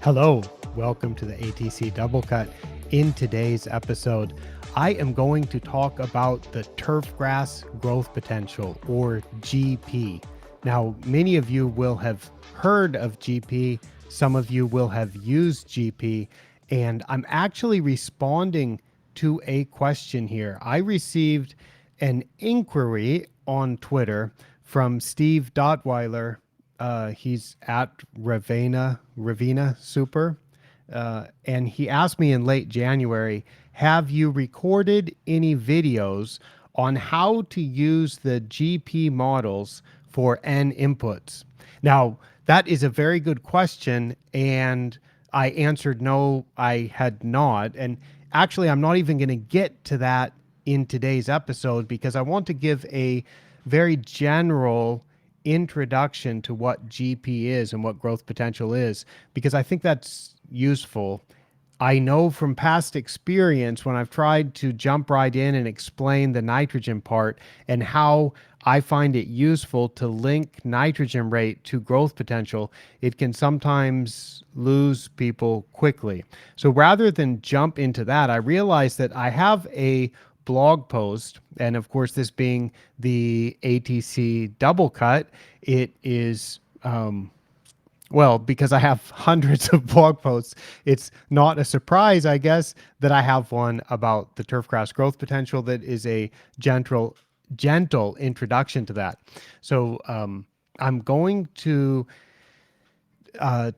Hello, welcome to the ATC Double Cut. In today's episode, I am going to talk about the turfgrass growth potential, or GP. Now, many of you will have heard of GP, some of you will have used GP, and I'm actually responding to a question here. I received an inquiry on Twitter from Steve Dotweiler. He's at Ravina Super. And he asked me in late January, have you recorded any videos on how to use the GP models for N inputs? Now, that is a very good question. And I answered no, I had not. And actually, I'm not even going to get to that in today's episode because I want to give a very general introduction to what GP is and what growth potential is, because I think that's useful. I know from past experience when I've tried to jump right in and explain the nitrogen part and how I find it useful to link nitrogen rate to growth potential, it can sometimes lose people quickly. So rather than jump into that, I realized that I have a blog post, and of course, this being the ATC double cut, it is well, because I have hundreds of blog posts, it's not a surprise, I guess, that I have one about the turfgrass growth potential that is a gentle introduction to that. So I'm going to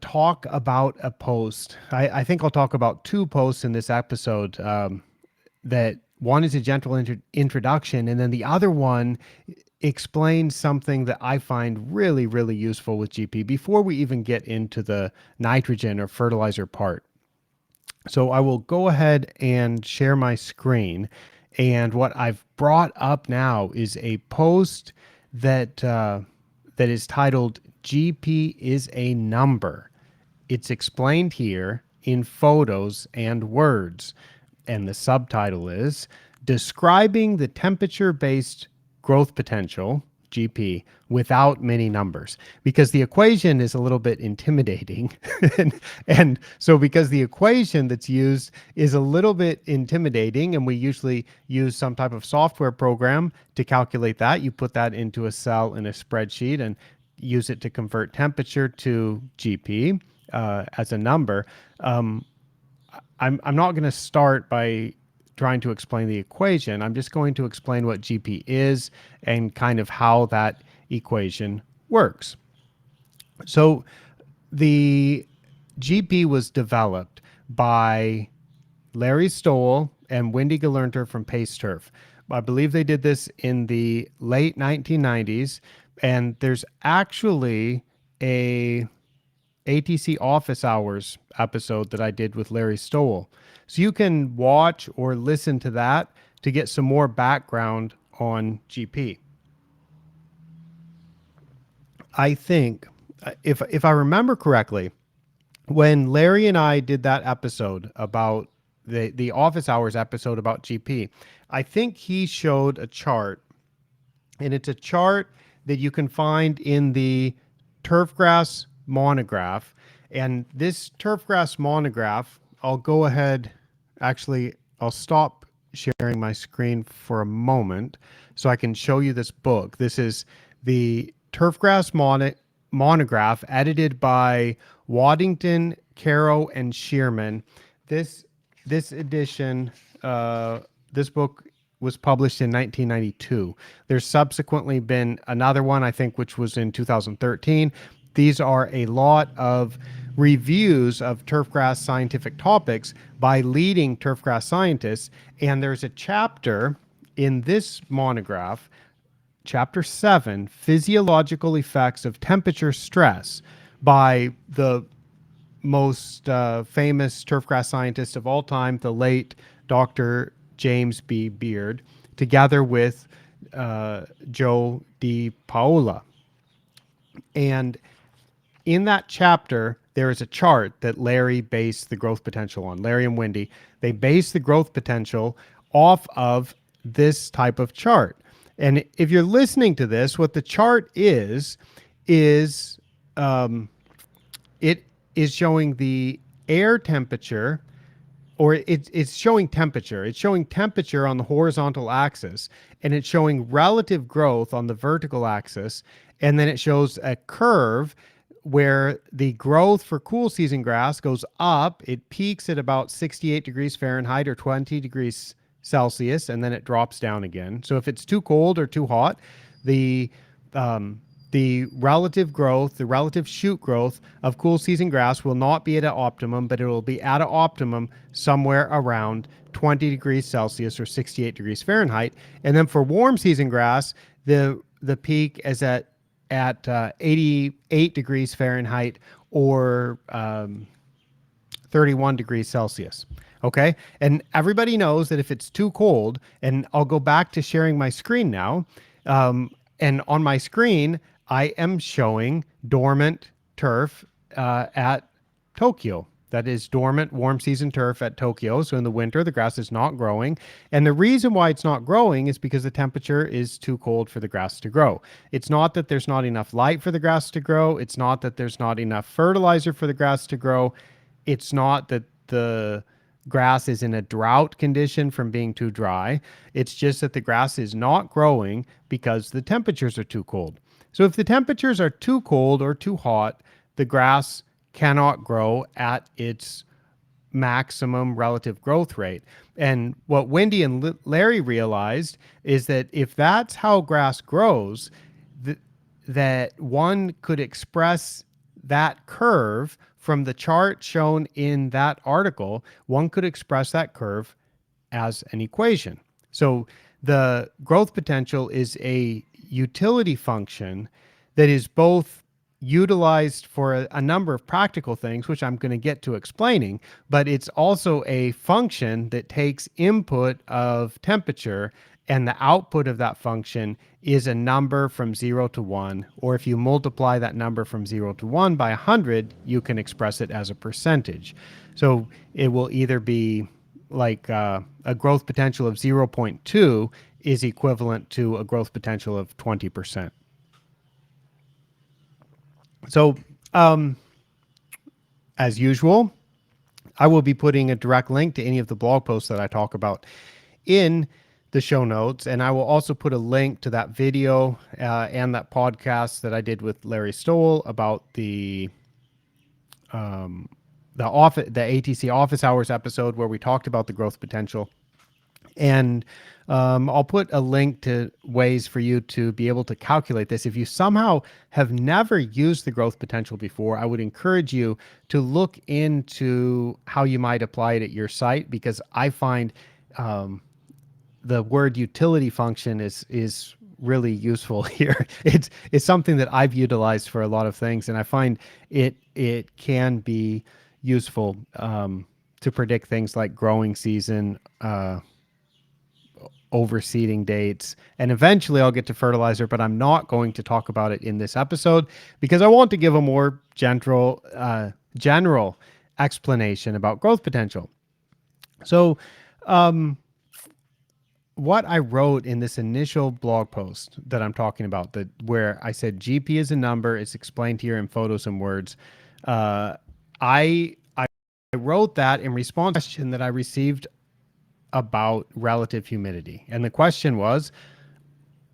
talk about a post. I think I'll talk about two posts in this episode. That one is a gentle introduction, and then the other one explains something that I find really, really useful with GP before we even get into the nitrogen or fertilizer part. So I will go ahead and share my screen. And what I've brought up now is a post that that is titled "GP is a number." It's explained here in photos and words, and the subtitle is "Describing the Temperature-Based Growth Potential, GP, without many numbers," because the equation is a little bit intimidating. and so because the equation that's used is a little bit intimidating, and we usually use some type of software program to calculate that, you put that into a cell in a spreadsheet and use it to convert temperature to GP as a number. I'm not going to start by trying to explain the equation. I'm just going to explain what GP is and kind of how that equation works. So the GP was developed by Larry Stoll and Wendy Galernter from Pace Turf. I believe they did this in the late 1990s, and there's actually a ATC Office Hours episode that I did with Larry Stoll. So you can watch or listen to that to get some more background on GP. I think, if I remember correctly, when Larry and I did that episode about the Office Hours episode about GP, I think he showed a chart, and it's a chart that you can find in the turfgrass monograph. And this turfgrass monograph, I'll go ahead, actually, I'll stop sharing my screen for a moment so I can show you this book. This is the turfgrass monograph edited by Waddington, Caro, and Shearman. This edition, this book was published in 1992. There's subsequently been another one, I think, which was in 2013. These are a lot of reviews of turfgrass scientific topics by leading turfgrass scientists. And there's a chapter in this monograph, Chapter 7, Physiological Effects of Temperature Stress, by the most famous turfgrass scientist of all time, the late Dr. James B. Beard, together with Joe Di Paola. And in that chapter, there is a chart that Larry based the growth potential on. Larry and Wendy, they based the growth potential off of this type of chart. And if you're listening to this, what the chart is it is showing the air temperature, or it's showing temperature. It's showing temperature on the horizontal axis, and it's showing relative growth on the vertical axis. And then it shows a curve where the growth for cool season grass goes up. It peaks at about 68 degrees Fahrenheit or 20 degrees Celsius, and then it drops down again. So if it's too cold or too hot, the the relative growth, the relative shoot growth of cool season grass will not be at an optimum, but it will be at an optimum somewhere around 20 degrees Celsius or 68 degrees Fahrenheit. And then for warm season grass, the peak is at 88 degrees Fahrenheit or 31 degrees Celsius. Okay. And everybody knows that if it's too cold, and I'll go back to sharing my screen now. And on my screen, I am showing dormant turf at Tokyo. That is dormant warm season turf at Tokyo. So in the winter, the grass is not growing. And the reason why it's not growing is because the temperature is too cold for the grass to grow. It's not that there's not enough light for the grass to grow. It's not that there's not enough fertilizer for the grass to grow. It's not that the grass is in a drought condition from being too dry. It's just that the grass is not growing because the temperatures are too cold. So if the temperatures are too cold or too hot, the grass cannot grow at its maximum relative growth rate. And what Wendy and Larry realized is that if that's how grass grows, that one could express that curve from the chart shown in that article. One could express that curve as an equation. So the growth potential is a utility function that is both utilized for a number of practical things, which I'm going to get to explaining, but it's also a function that takes input of temperature, and the output of that function is a number from 0 to 1. Or if you multiply that number from 0 to 1 by 100, you can express it as a percentage. So it will either be like a growth potential of 0.2 is equivalent to a growth potential of 20%. So, as usual, I will be putting a direct link to any of the blog posts that I talk about in the show notes. And I will also put a link to that video and that podcast that I did with Larry Stoll about the ATC office hours episode where we talked about the growth potential. And I'll put a link to ways for you to be able to calculate this. If you somehow have never used the growth potential before, I would encourage you to look into how you might apply it at your site, because I find the word utility function is really useful here. It's something that I've utilized for a lot of things, and I find it can be useful to predict things like growing season, overseeding dates, and eventually I'll get to fertilizer, but I'm not going to talk about it in this episode because I want to give a more general explanation about growth potential. So what I wrote in this initial blog post that I'm talking about, that where I said GP is a number, it's explained here in photos and words. I wrote that in response to a question that I received about relative humidity. And the question was,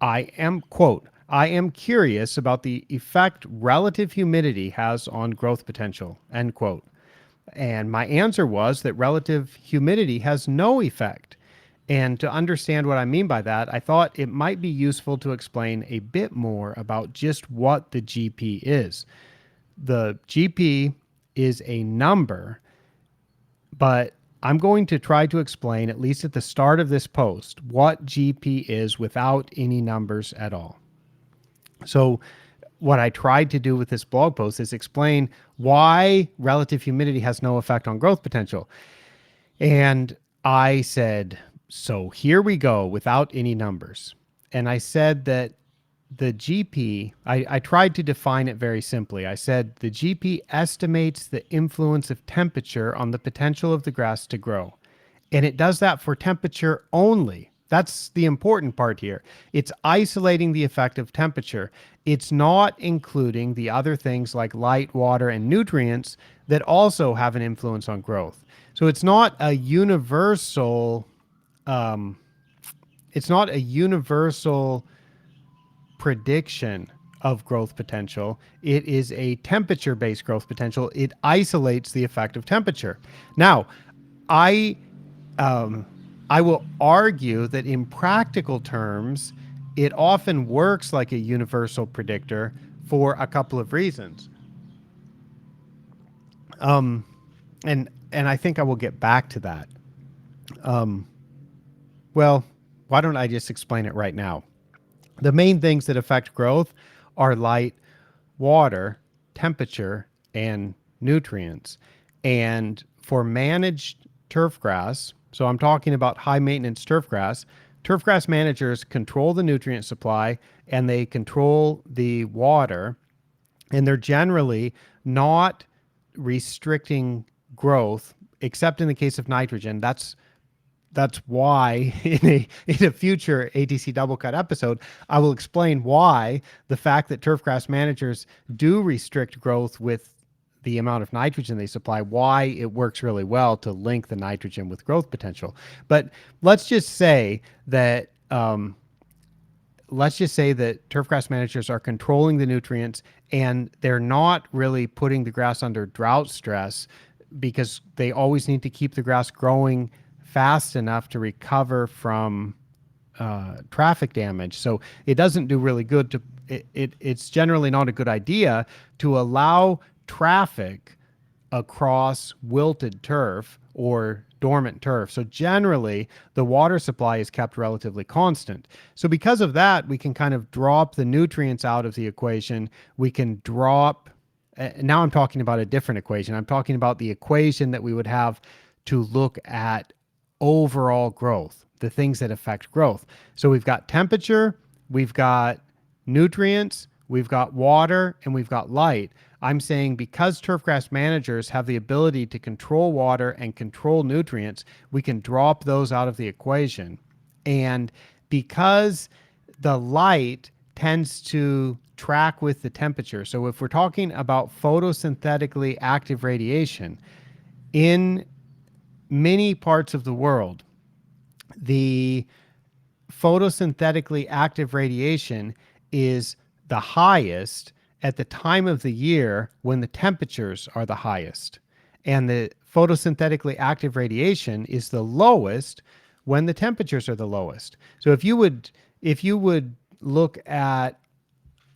I am curious about the effect relative humidity has on growth potential, end quote. And my answer was that relative humidity has no effect. And to understand what I mean by that, I thought it might be useful to explain a bit more about just what the GP is. The GP is a number, but I'm going to try to explain, at least at the start of this post, what GP is without any numbers at all. So what I tried to do with this blog post is explain why relative humidity has no effect on growth potential. And I said, so here we go without any numbers. And I said that the GP, I tried to define it very simply. I said the GP estimates the influence of temperature on the potential of the grass to grow. And it does that for temperature only. That's the important part here. It's isolating the effect of temperature. It's not including the other things like light, water, and nutrients that also have an influence on growth. So it's not a universal. It's not a universal prediction of growth potential. It is a temperature based growth potential. It isolates the effect of temperature. Now, I um, I will argue that in practical terms, it often works like a universal predictor for a couple of reasons. And I think I will get back to that. Well, why don't I just explain it right now? The main things that affect growth are light, water, temperature, and nutrients. And for managed turf grass, so I'm talking about high maintenance turf grass managers control the nutrient supply and they control the water, and they're generally not restricting growth except in the case of nitrogen. That's why in a future ATC double cut episode, I will explain why the fact that turfgrass managers do restrict growth with the amount of nitrogen they supply, why it works really well to link the nitrogen with growth potential. But let's just say that turfgrass managers are controlling the nutrients and they're not really putting the grass under drought stress because they always need to keep the grass growing fast enough to recover from traffic damage. So it doesn't do really good to it's generally not a good idea to allow traffic across wilted turf or dormant turf. So generally, the water supply is kept relatively constant. So because of that, we can kind of drop the nutrients out of the equation. We can drop, now I'm talking about a different equation. I'm talking about the equation that we would have to look at overall growth, the things that affect growth. So we've got temperature, we've got nutrients, we've got water, and we've got light. I'm saying because turfgrass managers have the ability to control water and control nutrients, we can drop those out of the equation. And because the light tends to track with the temperature, so if we're talking about photosynthetically active radiation, in many parts of the world, the photosynthetically active radiation is the highest at the time of the year when the temperatures are the highest. And the photosynthetically active radiation is the lowest when the temperatures are the lowest. So if you would look at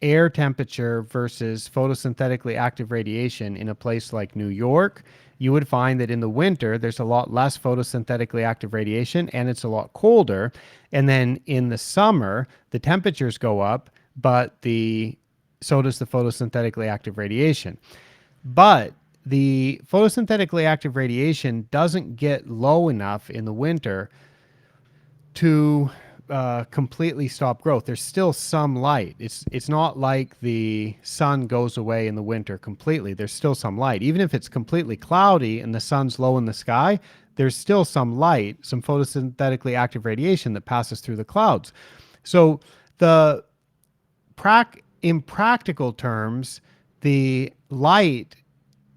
air temperature versus photosynthetically active radiation in a place like New York, you would find that in the winter, there's a lot less photosynthetically active radiation and it's a lot colder. And then in the summer, the temperatures go up, but so does the photosynthetically active radiation. But the photosynthetically active radiation doesn't get low enough in the winter to completely stop growth. There's still some light. It's not like the sun goes away in the winter completely. There's still some light. Even if it's completely cloudy and the sun's low in the sky, there's still some light, some photosynthetically active radiation that passes through the clouds. So in practical terms, the light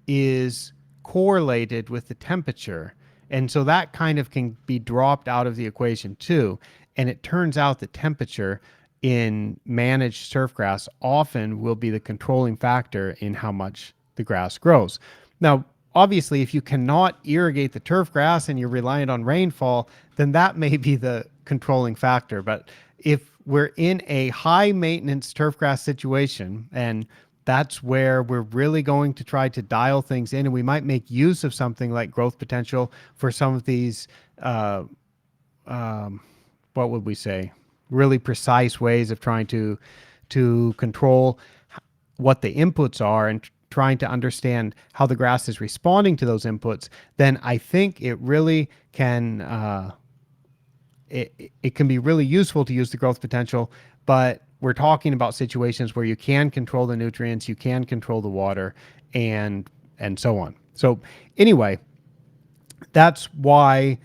is correlated with the temperature. And so that kind of can be dropped out of the equation too. And it turns out the temperature in managed turfgrass often will be the controlling factor in how much the grass grows. Now, obviously, if you cannot irrigate the turfgrass and you're reliant on rainfall, then that may be the controlling factor. But if we're in a high maintenance turfgrass situation, and that's where we're really going to try to dial things in, and we might make use of something like growth potential for some of these, what would we say, really precise ways of trying to control what the inputs are and trying to understand how the grass is responding to those inputs, then I think it really can it can be really useful to use the growth potential. But we're talking about situations where you can control the nutrients, you can control the water, and so on. So anyway, that's why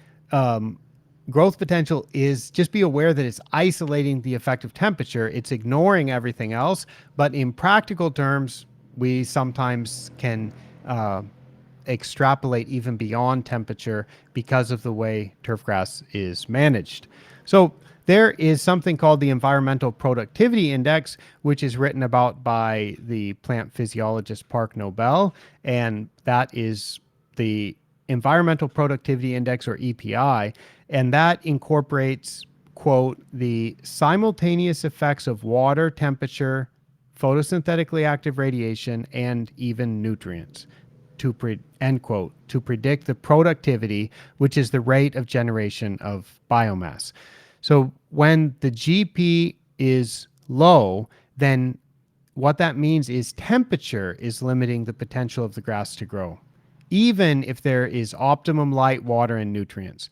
growth potential is, just be aware that it's isolating the effect of temperature. It's ignoring everything else. But in practical terms, we sometimes can extrapolate even beyond temperature because of the way turfgrass is managed. So there is something called the Environmental Productivity Index, which is written about by the plant physiologist Park Nobel, and that is the Environmental Productivity Index, or EPI, and that incorporates, quote, the simultaneous effects of water, temperature, photosynthetically active radiation, and even nutrients end quote, to predict the productivity, which is the rate of generation of biomass. So when the GP is low, then what that means is temperature is limiting the potential of the grass to grow, even if there is optimum light, water, and nutrients.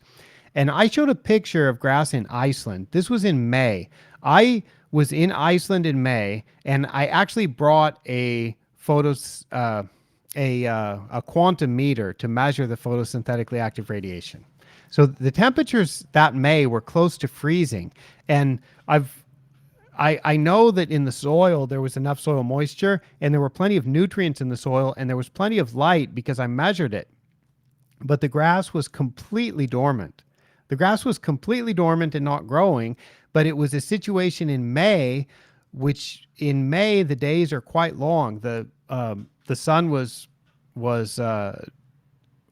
And I showed a picture of grass in Iceland. This was in May. I was in Iceland in May, and I actually brought a a quantum meter to measure the photosynthetically active radiation. So the temperatures that May were close to freezing, and I know that in the soil there was enough soil moisture, and there were plenty of nutrients in the soil, and there was plenty of light because I measured it. But the grass was completely dormant. The grass was completely dormant and not growing, but it was a situation in May, which in May the days are quite long. The sun was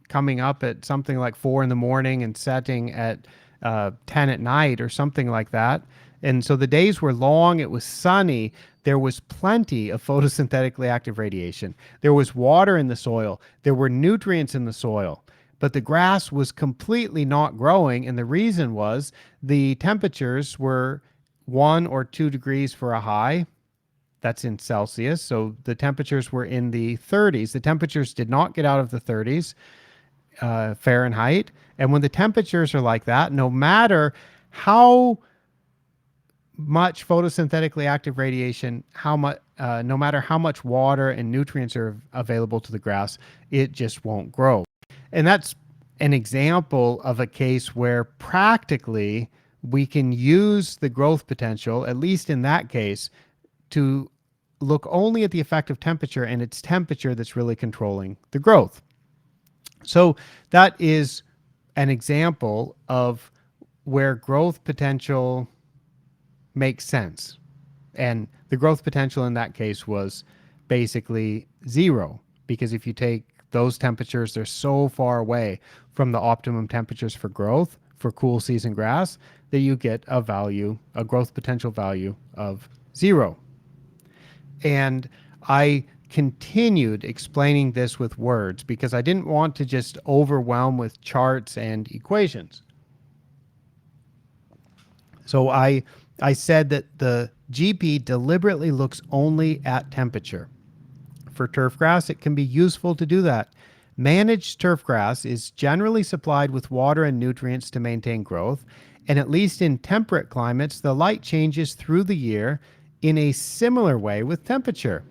coming up at something like 4 in the morning and setting at 10 at night or something like that. And so the days were long. It was sunny. There was plenty of photosynthetically active radiation. There was water in the soil. There were nutrients in the soil. But the grass was completely not growing. And the reason was the temperatures were 1 or 2 degrees for a high. That's in Celsius. So the temperatures were in the 30s. The temperatures did not get out of the 30s Fahrenheit. And when the temperatures are like that, no matter how much photosynthetically active radiation, no matter how much water and nutrients are available to the grass, it just won't grow. And that's an example of a case where practically we can use the growth potential, at least in that case, to look only at the effect of temperature, and it's temperature that's really controlling the growth. So that is an example of where growth potential makes sense. And the growth potential in that case was basically zero, because if you take those temperatures, they're so far away from the optimum temperatures for growth for cool season grass that you get a growth potential value of zero. And I continued explaining this with words because I didn't want to just overwhelm with charts and equations. So I said that the GP deliberately looks only at temperature. For turfgrass, it can be useful to do that. Managed turfgrass is generally supplied with water and nutrients to maintain growth, and at least in temperate climates, the light changes through the year in a similar way with temperature.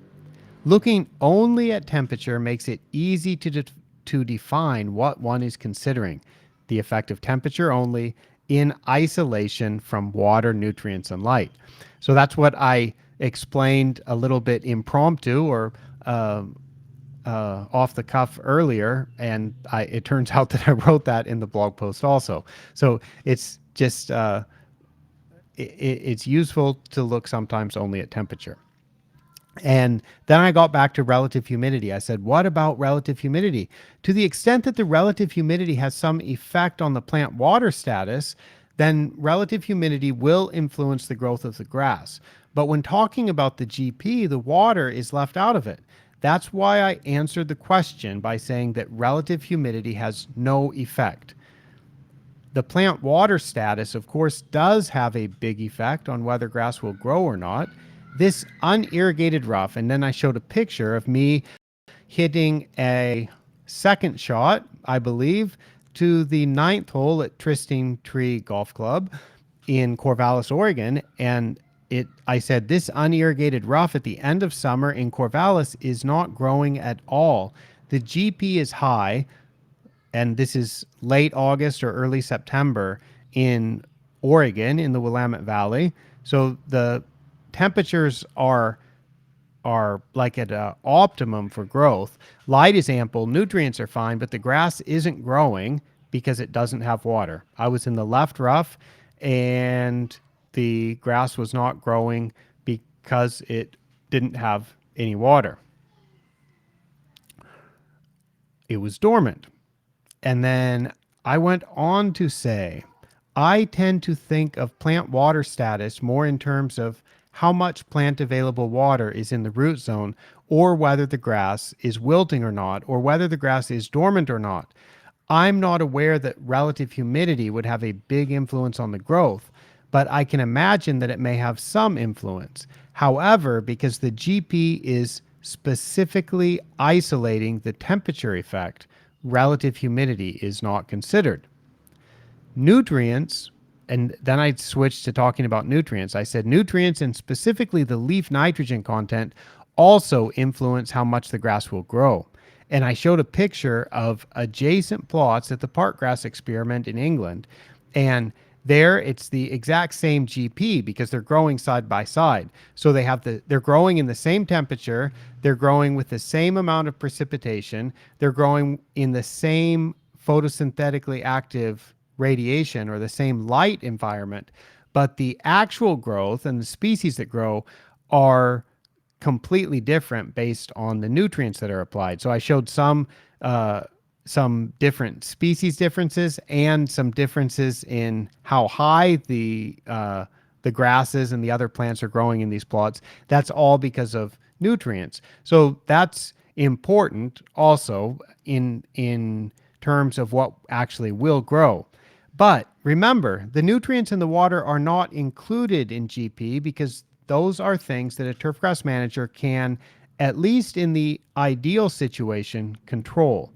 Looking only at temperature makes it easy to define what one is considering, the effect of temperature only in isolation from water, nutrients, and light. So that's what I explained a little bit impromptu or off the cuff earlier, and it turns out that I wrote that in the blog post also. So it's just it's useful to look sometimes only at temperature. And then I got back to relative humidity. I said, what about relative humidity? To the extent that the relative humidity has some effect on the plant water status, then relative humidity will influence the growth of the grass. But when talking about the GP, the water is left out of it. That's why I answered the question by saying that relative humidity has no effect. The plant water status, of course, does have a big effect on whether grass will grow or not. This unirrigated rough, and then I showed a picture of me hitting a second shot, I believe, to the 9th hole at Twisting Tree Golf Club in Corvallis, Oregon. And I said, this unirrigated rough at the end of summer in Corvallis is not growing at all. The GP is high, and this is late August or early September in Oregon in the Willamette Valley. So the temperatures are are like at an optimum for growth. Light is ample, nutrients are fine, but the grass isn't growing because it doesn't have water. I was in the left rough and the grass was not growing because it didn't have any water. It was dormant. And then I went on to say, I tend to think of plant water status more in terms of how much plant available water is in the root zone, or whether the grass is wilting or not, or whether the grass is dormant or not. I'm not aware that relative humidity would have a big influence on the growth, but I can imagine that it may have some influence. However, because the GP is specifically isolating the temperature effect, relative humidity is not considered. Nutrients, and then I switched to talking about nutrients. I said nutrients, and specifically the leaf nitrogen content, also influence how much the grass will grow. And I showed a picture of adjacent plots at the park grass experiment in England. And there it's the exact same GP because they're growing side by side. So they're growing in the same temperature, they're growing with the same amount of precipitation, they're growing in the same photosynthetically active radiation or the same light environment, but the actual growth and the species that grow are completely different based on the nutrients that are applied. So I showed some different species differences and some differences in how high the grasses and the other plants are growing in these plots. That's all because of nutrients. So that's important also in terms of what actually will grow. But remember, the nutrients in the water are not included in GP because those are things that a turfgrass manager can, at least in the ideal situation, control.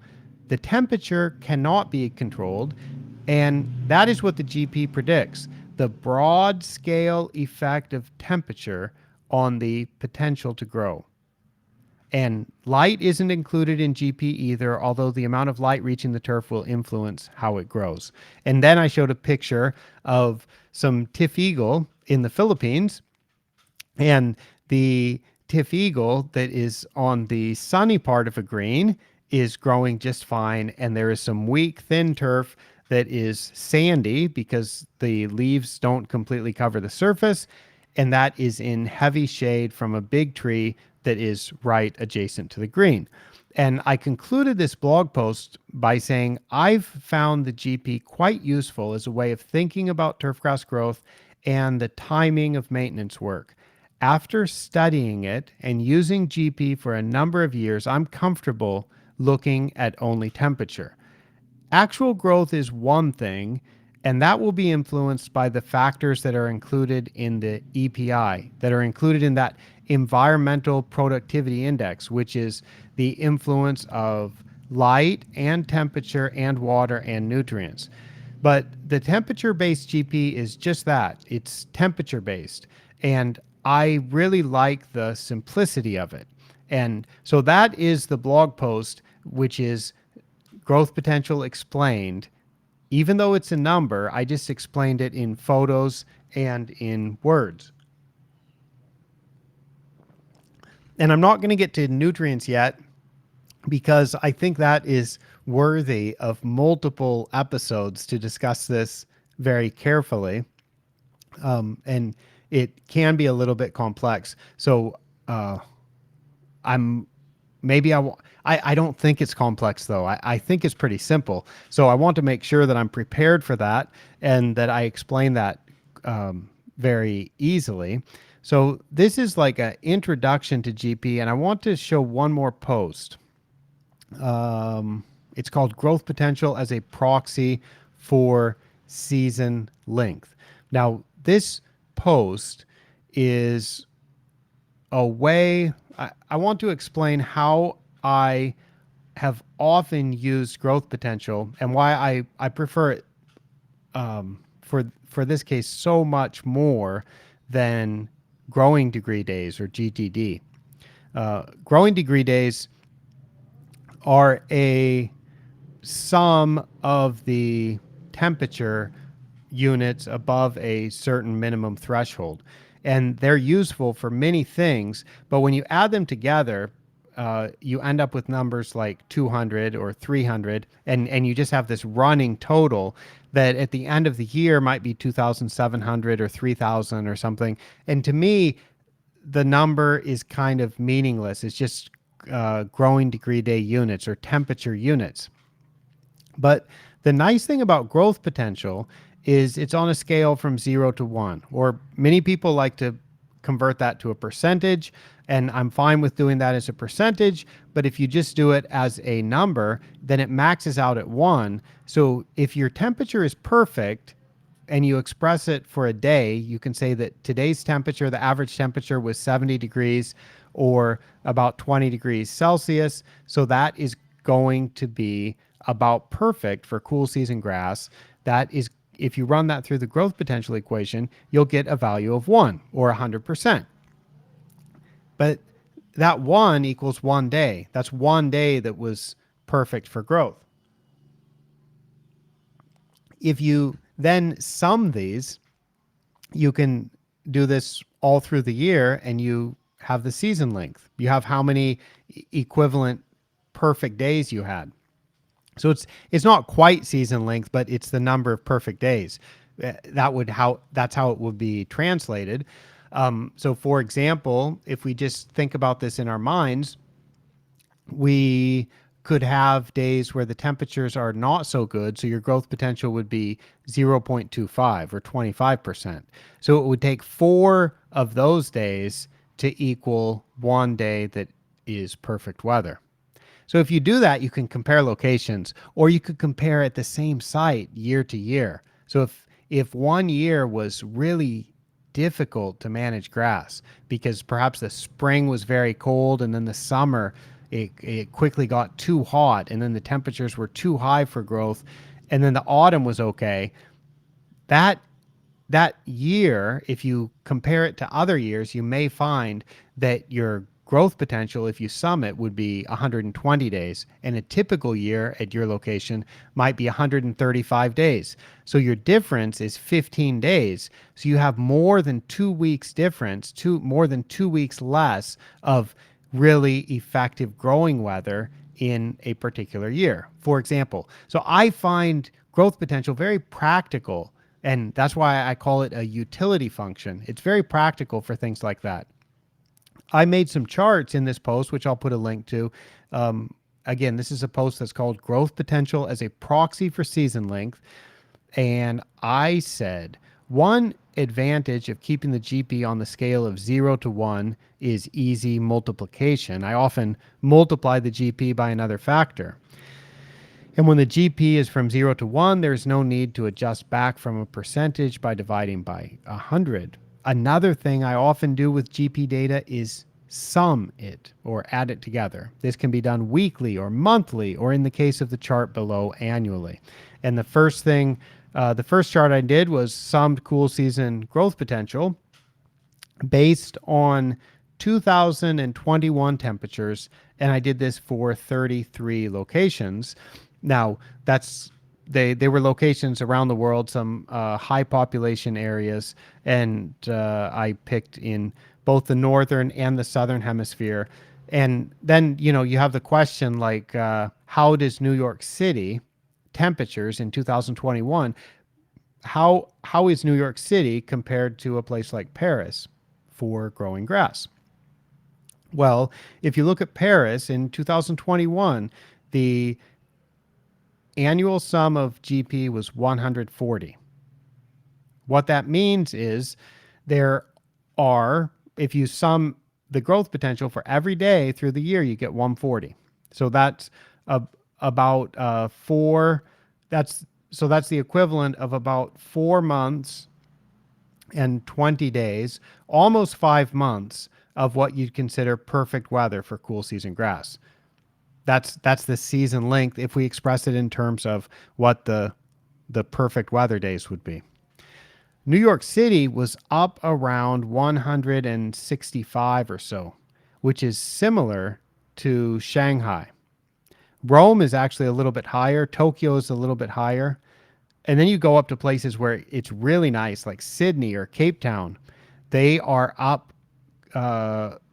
The temperature cannot be controlled, and that is what the GP predicts, the broad scale effect of temperature on the potential to grow. And light isn't included in GP either, although the amount of light reaching the turf will influence how it grows. And then I showed a picture of some tiff eagle in the Philippines, and the tiff eagle that is on the sunny part of a green is growing just fine. And there is some weak, thin turf that is sandy because the leaves don't completely cover the surface. And that is in heavy shade from a big tree that is right adjacent to the green. And I concluded this blog post by saying I've found the GP quite useful as a way of thinking about turfgrass growth and the timing of maintenance work. After studying it and using GP for a number of years, I'm comfortable looking at only temperature. Actual growth is one thing, and that will be influenced by the factors that are included in the EPI, that are included in that environmental productivity index, which is the influence of light and temperature and water and nutrients. But the temperature based GP is just that, it's temperature based. And I really like the simplicity of it. And so that is the blog post, which is growth potential explained. Even though it's a number, I just explained it in photos and in words. And I'm not going to get to nutrients yet because I think that is worthy of multiple episodes to discuss this very carefully. And it can be a little bit complex. So I'm maybe I don't think it's complex though. I think it's pretty simple. So I want to make sure that I'm prepared for that and that I explain that very easily. So this is like an introduction to GP, and I want to show one more post. It's called Growth Potential as a Proxy for Season Length. Now, this post is a way, I want to explain how I have often used growth potential and why I prefer it for this case so much more than growing degree days or GTD. Growing degree days are a sum of the temperature units above a certain minimum threshold. and they're useful for many things. But when you add them together, you end up with numbers like 200 or 300, and you just have this running total that at the end of the year might be 2,700 or 3,000 or something. And to me, the number is kind of meaningless. It's just growing degree day units or temperature units. But the nice thing about growth potential is it's on a scale from 0 to 1, or many people like to convert that to a percentage. And I'm fine with doing that as a percentage. But if you just do it as a number, then it maxes out at 1. So if your temperature is perfect, and you express it for a day, you can say that today's temperature, the average temperature was 70 degrees or about 20 degrees Celsius. So that is going to be about perfect for cool season grass. That is, if you run that through the growth potential equation, you'll get a value of 1 or 100%. But that 1 equals 1 day. That's 1 day that was perfect for growth. If you then sum these, you can do this all through the year, and you have the season length. You have how many equivalent perfect days you had. So it's not quite season length, but it's the number of perfect days. That's how it would be translated. So for example, if we just think about this in our minds, we could have days where the temperatures are not so good. So your growth potential would be 0.25 or 25%. So it would take 4 of those days to equal 1 day that is perfect weather. So if you do that, you can compare locations, or you could compare at the same site year to year. So if one year was really difficult to manage grass because perhaps the spring was very cold, and then the summer it quickly got too hot, and then the temperatures were too high for growth, and then the autumn was okay, that year, if you compare it to other years, you may find that your growth potential, if you sum it, would be 120 days. And a typical year at your location might be 135 days. So your difference is 15 days. So you have more than 2 weeks difference, more than 2 weeks less of really effective growing weather in a particular year, for example. So I find growth potential very practical, and that's why I call it a utility function. It's very practical for things like that. I made some charts in this post, which I'll put a link to. Again, this is a post that's called Growth Potential as a Proxy for Season Length. And I said, one advantage of keeping the GP on the scale of 0 to 1 is easy multiplication. I often multiply the GP by another factor. And when the GP is from 0 to 1, there's no need to adjust back from a percentage by dividing by 100. Another thing I often do with GP data is sum it or add it together. This can be done weekly or monthly, or in the case of the chart below, annually. And the first chart I did was summed cool season growth potential based on 2021 temperatures, and I did this for 33 locations. Now, they were locations around the world, some high population areas, and I picked in both the northern and the southern hemisphere. And then, you have the question like, how does New York City temperatures in 2021, how is New York City compared to a place like Paris for growing grass? Well, if you look at Paris in 2021, the annual sum of GP was 140. What that means is if you sum the growth potential for every day through the year, you get 140. So that's about 4. That's the equivalent of about 4 months and 20 days, almost 5 months of what you'd consider perfect weather for cool season grass. That's the season length if we express it in terms of what the perfect weather days would be. New York City was up around 165 or so, which is similar to Shanghai. Rome is actually a little bit higher. Tokyo is a little bit higher. And then you go up to places where it's really nice, like Sydney or Cape Town. they are up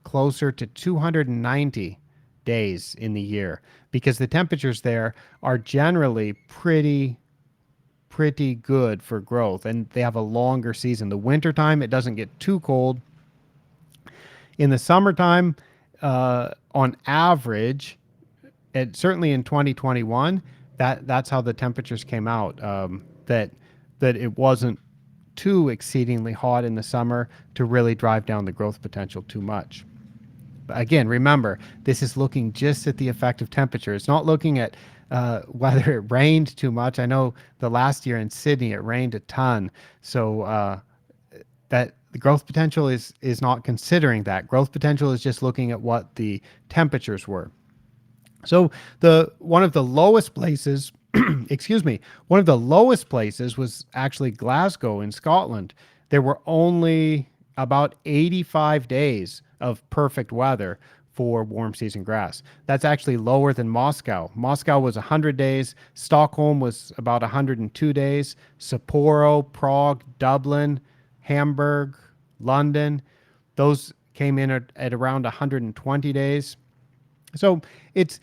closer to 290 days in the year because the temperatures there are generally pretty good for growth, and they have a longer season. The wintertime, it doesn't get too cold. In the summertime, on average, certainly in 2021, that's how the temperatures came out. That it wasn't too exceedingly hot in the summer to really drive down the growth potential too much. But again, remember, this is looking just at the effect of temperature. It's not looking at whether it rained too much. I know the last year in Sydney it rained a ton, so that the growth potential is not considering that. Growth potential is just looking at what the temperatures were. So the one of the lowest places, excuse me, one of the lowest places was actually Glasgow in Scotland. There were only about 85 days of perfect weather for warm season grass. That's actually lower than Moscow. Moscow was 100 days. Stockholm was about 102 days. Sapporo, Prague, Dublin, Hamburg, London, those came in at around 120 days. So it's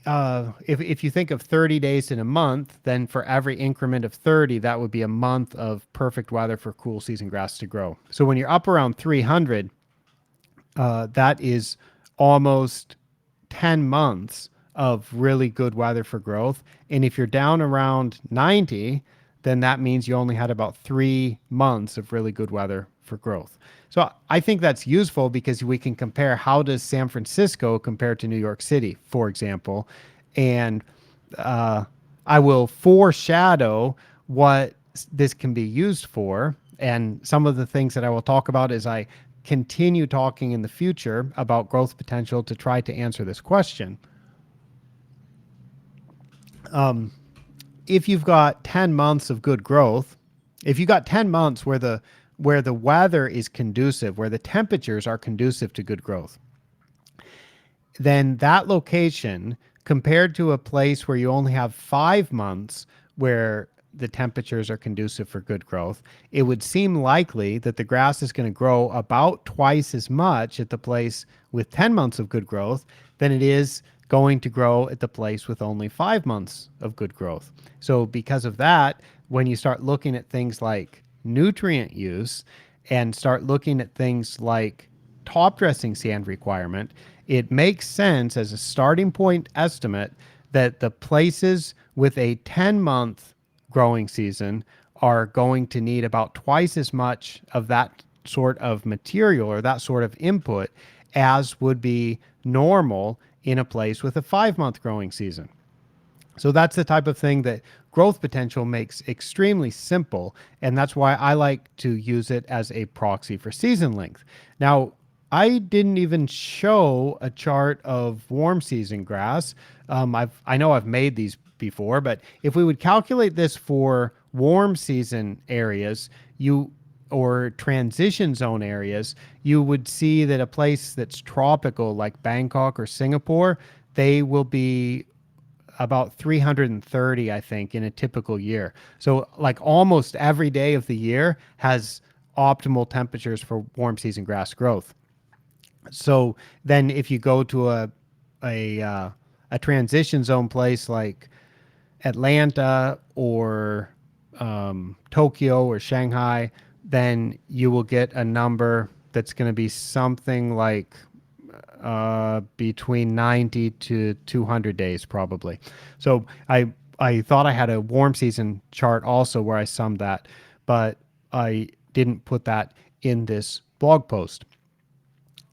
if you think of 30 days in a month, then for every increment of 30, that would be a month of perfect weather for cool season grass to grow. So when you're up around 300, that is almost 10 months of really good weather for growth. And if you're down around 90, then that means you only had about 3 months of really good weather for growth. So I think that's useful because we can compare how does San Francisco compare to New York City, for example, and I will foreshadow what this can be used for, and some of the things that I will talk about as I continue talking in the future about growth potential to try to answer this question. If you've got 10 months of good growth, if you got 10 months where the weather is conducive, where the temperatures are conducive to good growth, then that location compared to a place where you only have 5 months where the temperatures are conducive for good growth, it would seem likely that the grass is going to grow about twice as much at the place with 10 months of good growth than it is going to grow at the place with only 5 months of good growth. So because of that, when you start looking at things like nutrient use and start looking at things like top dressing sand requirement, it makes sense as a starting point estimate that the places with a 10-month growing season are going to need about twice as much of that sort of material or that sort of input as would be normal in a place with a 5-month growing season. So that's the type of thing that growth potential makes extremely simple, and that's why I like to use it as a proxy for season length. Now, I didn't even show a chart of warm season grass. I know I've made these before, but if we would calculate this for warm season areas, or transition zone areas, you would see that a place that's tropical like Bangkok or Singapore, they will be about 330, I think, in a typical year. So like almost every day of the year has optimal temperatures for warm season grass growth. So then if you go to a transition zone place like Atlanta or Tokyo or Shanghai, then you will get a number that's going to be something like between 90 to 200 days probably. So I thought I had a warm season chart also where I summed that, but I didn't put that in this blog post.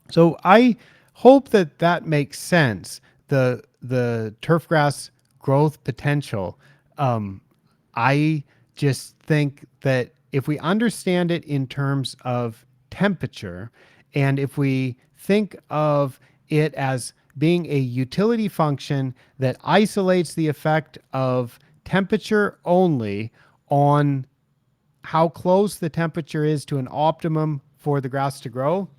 So I hope that that makes sense. The turfgrass growth potential. I just think that if we understand it in terms of temperature, and if we think of it as being a utility function that isolates the effect of temperature only on how close the temperature is to an optimum for the grass to grow,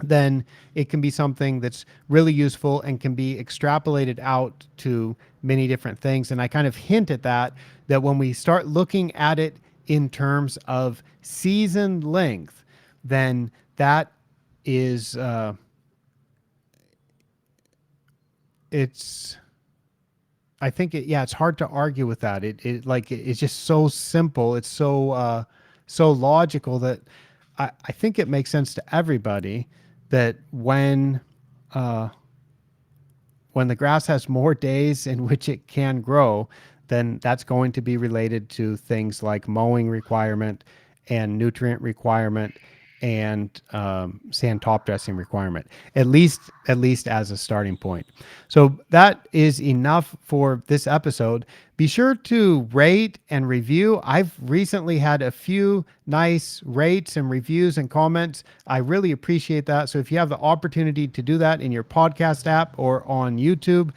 then it can be something that's really useful and can be extrapolated out to many different things. And I kind of hint at that when we start looking at it in terms of season length, then that is it's I think it's hard to argue with that. It's just so simple. It's so logical that I think it makes sense to everybody that uh, when the grass has more days in which it can grow, then that's going to be related to things like mowing requirement and nutrient requirement and sand top dressing requirement, at least as a starting point. So that is enough for this episode. Be sure to rate and review. I've recently had a few nice rates and reviews and comments. I really appreciate that. So if you have the opportunity to do that in your podcast app or on YouTube,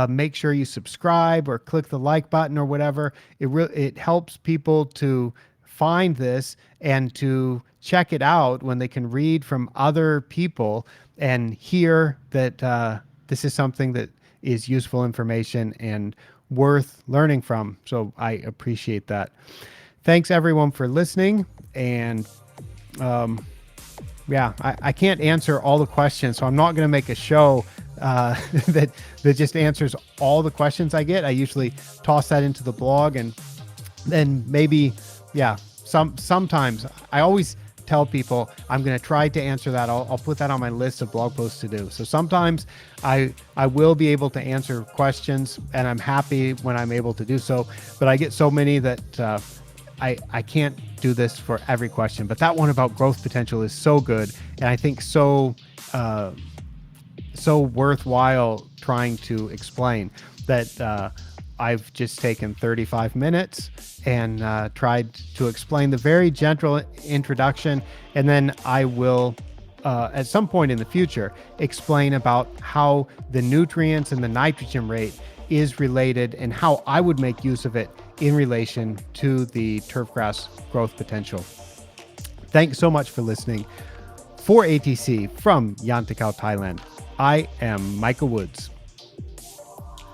make sure you subscribe or click the like button or whatever. It helps people to find this and to check it out when they can read from other people and hear that this is something that is useful information and worth learning from. So I appreciate that. Thanks everyone for listening. And I can't answer all the questions, so I'm not going to make a show that just answers all the questions I get. I usually toss that into the blog, and then maybe, sometimes I always tell people I'm going to try to answer that. I'll put that on my list of blog posts to do. So sometimes I will be able to answer questions, and I'm happy when I'm able to do so. But I get so many that I can't do this for every question. But that one about growth potential is so good, and I think so worthwhile trying to explain that I've just taken 35 minutes and tried to explain the very gentle introduction, and then I will at some point in the future explain about how the nutrients and the nitrogen rate is related and how I would make use of it in relation to the turfgrass growth potential. Thanks so much for listening. For ATC from Yantakao, Thailand, I am Michael Woods.